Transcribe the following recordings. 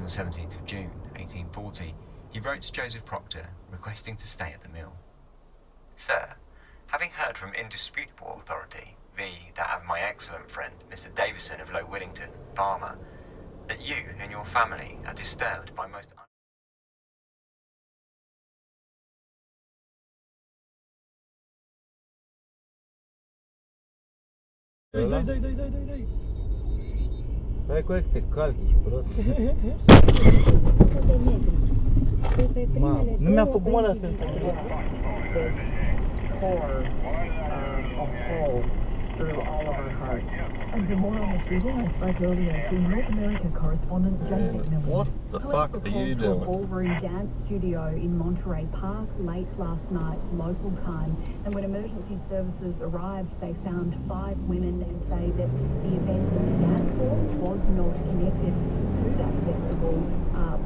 the 17th of June, 1840, he wrote to Joseph Proctor requesting to stay at the mill. Sir, having heard from indisputable authority, that of my excellent friend, Mr. Davison of Low Willington, farmer, that you and your family are disturbed by most... Дай. Какой ты калькиш просто. Мам, ну меня футбола senza che through all of our hearts. And for more on this reading, I spoke earlier to North American correspondent Joseph Miller. What the fuck are you doing? Ballroom dance studio in Monterey Park late last night, local time. And when emergency services arrived, they found 5 women and say that the event in the dance hall was not connected to that festival,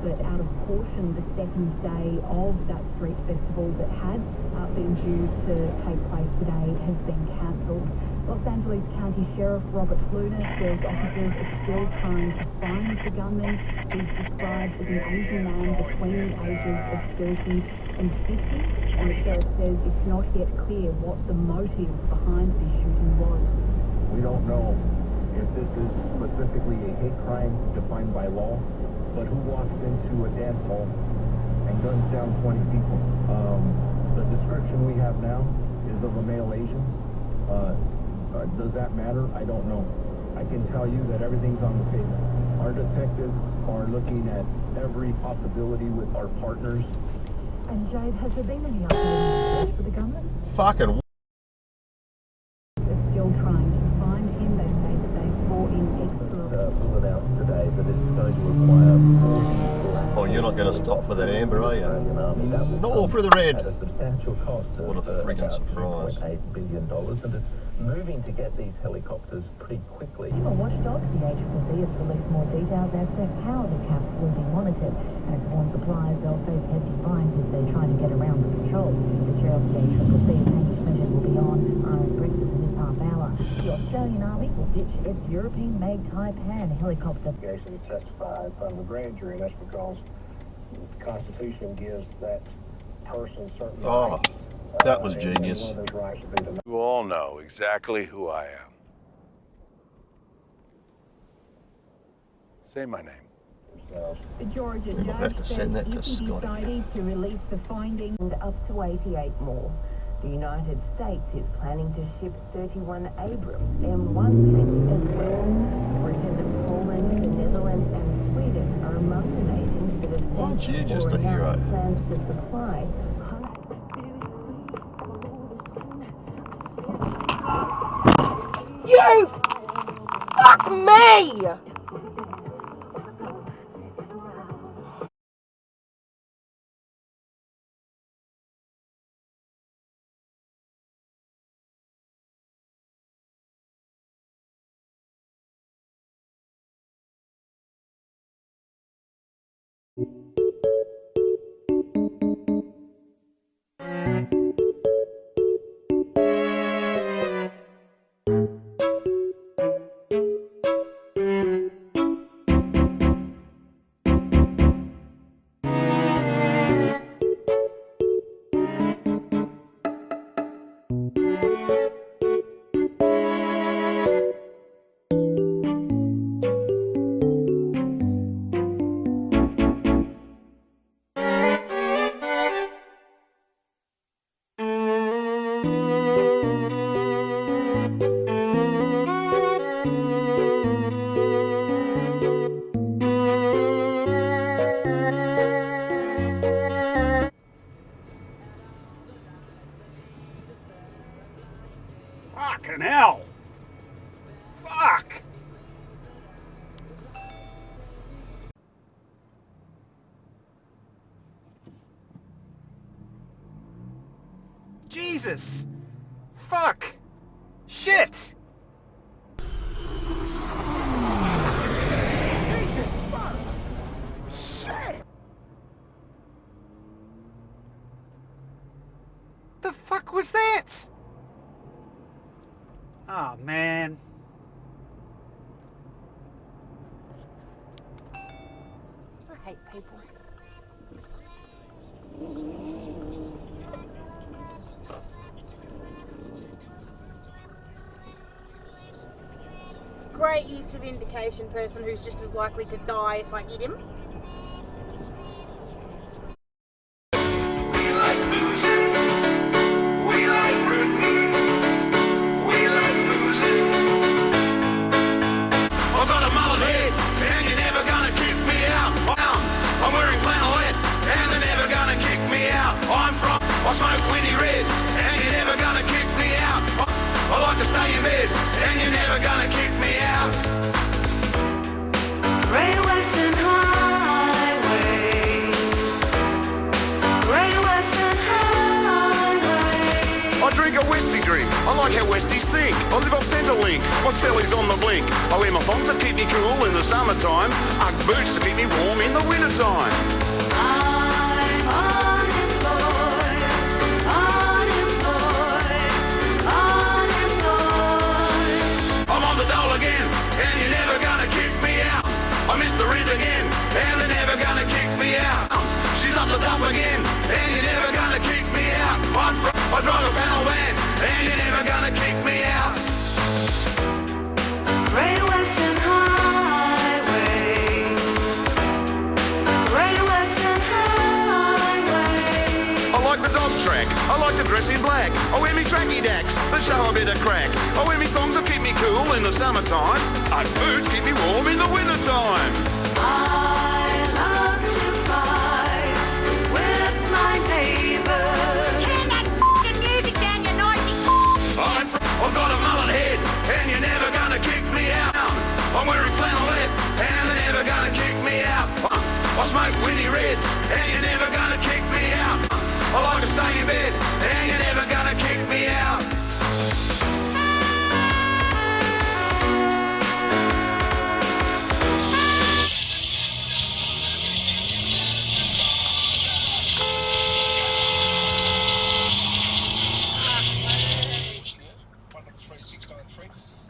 but out of caution, the second day of that street festival that had been due to take place today has been cancelled. Los Angeles County Sheriff Robert Luna says officers are still trying to find the gunman. He's described as an Asian man between the ages of 30 and 50, and the sheriff says it's not yet clear what the motive behind this shooting was. We don't know if this is specifically a hate crime defined by law, but who walks into a dance hall and guns down 20 people? The description we have now is of a male Asian. Does that matter? I don't know. I can tell you that everything's on the table. Our detectives are looking at every possibility with our partners. And Jade, has there been any update on the search for the gunman? Fucking They're still trying to find him. They say that they brought in extra... Pull it out today, but it's going to require 40 oh, you're not going to stop for that amber, are you? No, for the red. At a substantial cost of What a friggin' surprise. $2.8 billion, and it's moving to get these helicopters pretty quickly. On Watchdog, the ACCC has released more details as to how the caps will be monitored, and it's warned suppliers they'll face hefty fines as they try to get around the controls. The chair of the ACCC, Andy Smith, will be on breakfast in this half hour. The Australian Army will ditch its European-made Taipan helicopter. Jason testified in front of the grand jury, and that's because the Constitution gives that person certain Oh, rights. that was And genius. one of those rights would be to You all know exactly who I am. Say my name. themselves. The Georgia We might have judge to send says that to if he Scotty. decided to release the findings and up to 88 more. The United States is planning to ship 31 Abrams M1 tanks as well. Britain, Poland, the Netherlands and Sweden are among the nations that have Aren't sent you just or a hero? announced plans to supply. You fuck me! Fucking hell! Fuck! Jesus! Fuck! Shit! Jesus fuck! Shit! The fuck was that? Oh man. hate people. Great use of indication, person who's just as likely to die if I hit him. I smoke Winnie Reds, and you're never gonna kick me out. I like to stay in bed, and you're never gonna kick me out. Great Western Highway, Great Western Highway. I drink a Westie drink, I like how Westies think. I live off Centrelink, my telly's on the blink. I wear my thongs to keep me cool in the summertime, Ugg boots to keep me warm in the wintertime. I missed the rent again, and they're never gonna kick me out. She's up the dump again, and you're never gonna kick me out. I drive a panel van, and you're never gonna kick me out. Great Western Highway, Great Western Highway. I like the dog track, I like to dress in black. I wear me tracky dacks that show a bit of crack. I wear me thongs to keep me cool in the summertime. Ugg boots keep me warm in the wintertime. I love to fight with my neighbours. Turn that f***ing music down, you noisy I've got a mullet head, and you're never gonna kick me out. I'm wearing flannelette, and they're never gonna kick me out. I smoke Winnie Reds, and you're never gonna kick me out. I like to stay in bed, and you're never gonna kick me out.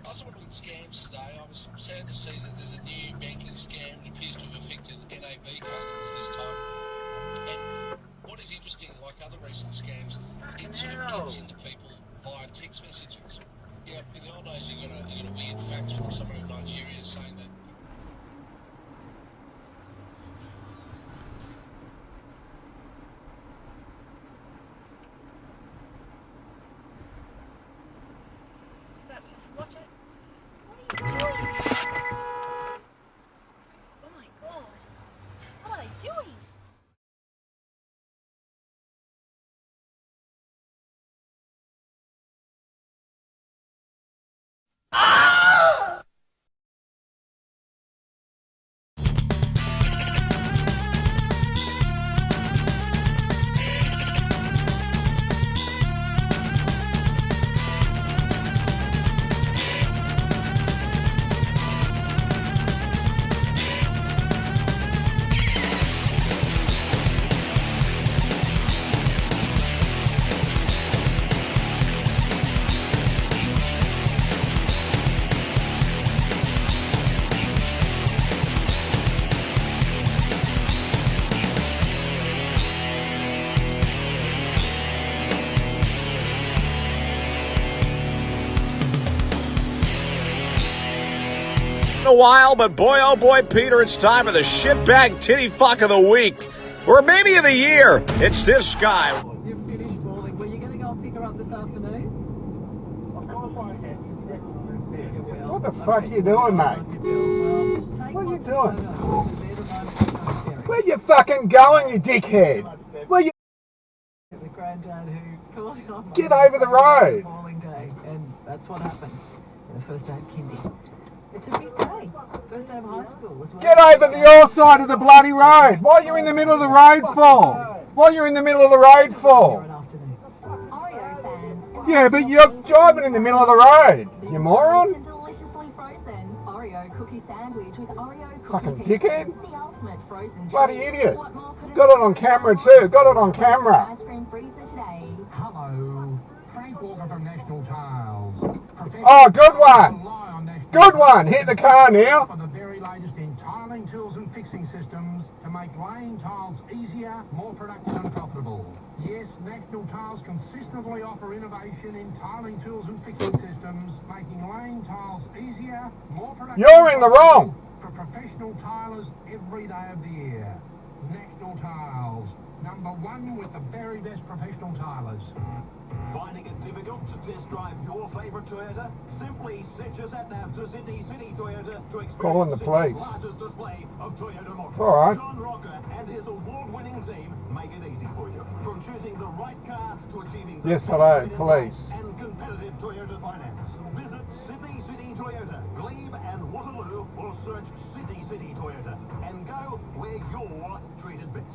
I also want to look at scams today. I was sad to see that there's a new banking scam that appears to have affected NAB customers this time. And what is interesting, like other recent scams, it sort of gets into people via text messages. You know, in the old days, you got a weird fax from someone in Nigeria saying that. Watch it. What are you doing? Oh my god. What are they doing? A while, but boy, oh boy, Peter, it's time for the shitbag titty fuck of the week. Or maybe of the year. It's this guy. You've finished bowling. Were you going to go and pick her up this afternoon? What the fuck are you doing, mate? What are you doing? Where you fucking going, you dickhead? Where you... The granddad who calling off Get over the road. bowling day, and that's what happened. The first day of kindy. It's a big day. First day of high school as well. Get over the your side of the bloody road. What are you in the middle of the road for? What are you in the middle of the road for? Yeah, but you're driving in the middle of the road, you moron. Fucking dickhead. Bloody idiot. Got it on camera too. Got it on camera. Hello. Frank Walker from National Tiles. Oh, good one. Good one. Hit the car now. For the very latest in tiling tools and fixing systems to make make laying tiles easier, more productive and profitable. Yes, National Tiles consistently offer innovation in tiling tools and fixing systems, making laying tiles easier, more productive. You're in the wrong. For professional tilers every day of the year. National Tiles, #1 with the very best professional tilers. Finding it difficult to test drive your favourite Toyota? Simply set your sat-nav to Sydney City Toyota to experience Calling the police. largest display of Toyota models. All right. John Rocker and his award-winning team make it easy for you. From choosing the right car to achieving the Yes, hello, best police. and competitive Toyota finance. Visit Sydney City Toyota, Glebe and Waterloo, or search Sydney City Toyota and go where you're treated best.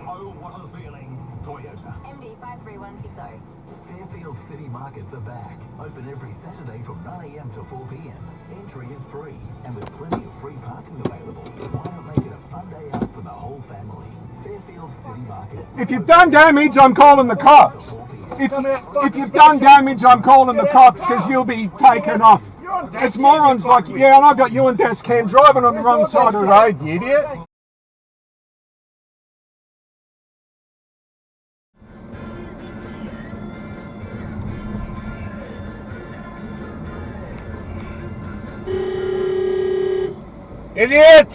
Oh, what a feeling, Toyota. MD 53160. Fairfield City Markets are back. Open every Saturday from 9 a.m. to 4 p.m. Entry is free, and with plenty of free parking available. Why not make it a fun day out for the whole family? Fairfield City Market. If you've done damage, I'm calling the cops. If you've done damage, I'm calling the cops because you'll be taken off. It's morons like, yeah, and I got you and desk cam driving on the wrong side of the road, you idiot. Idiot!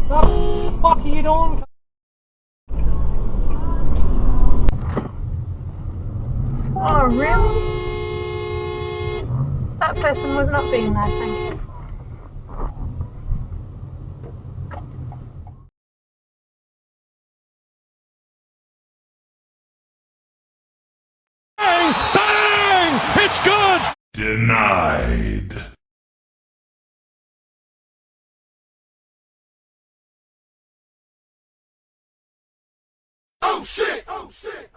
What the fuck are you doing? Oh, really? That person was not being nice, thank you. Bang! Bang! It's good! Denied. Oh shit! Oh shit!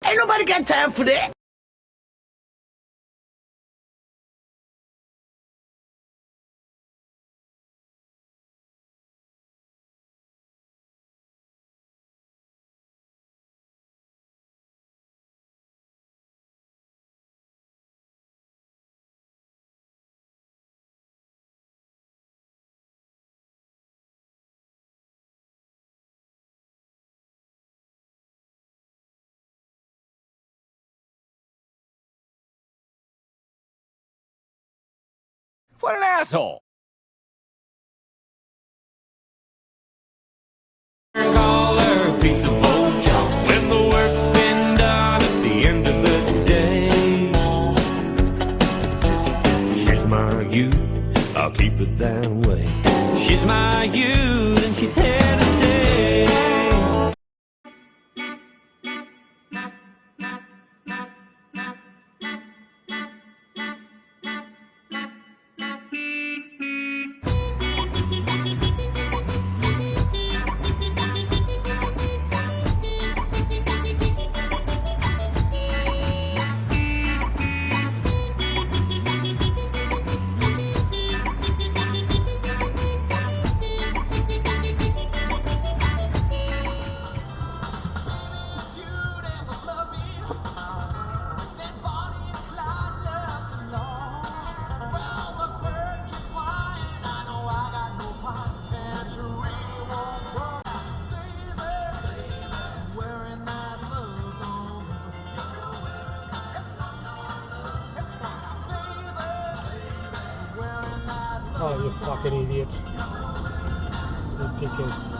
Ain't nobody got time for that. What an asshole! piece of old junk when the work's been done at the end of the day. She's my youth, I'll keep it that way. She's my youth and she's here to stay. Oh, you fucking idiot. You dickhead.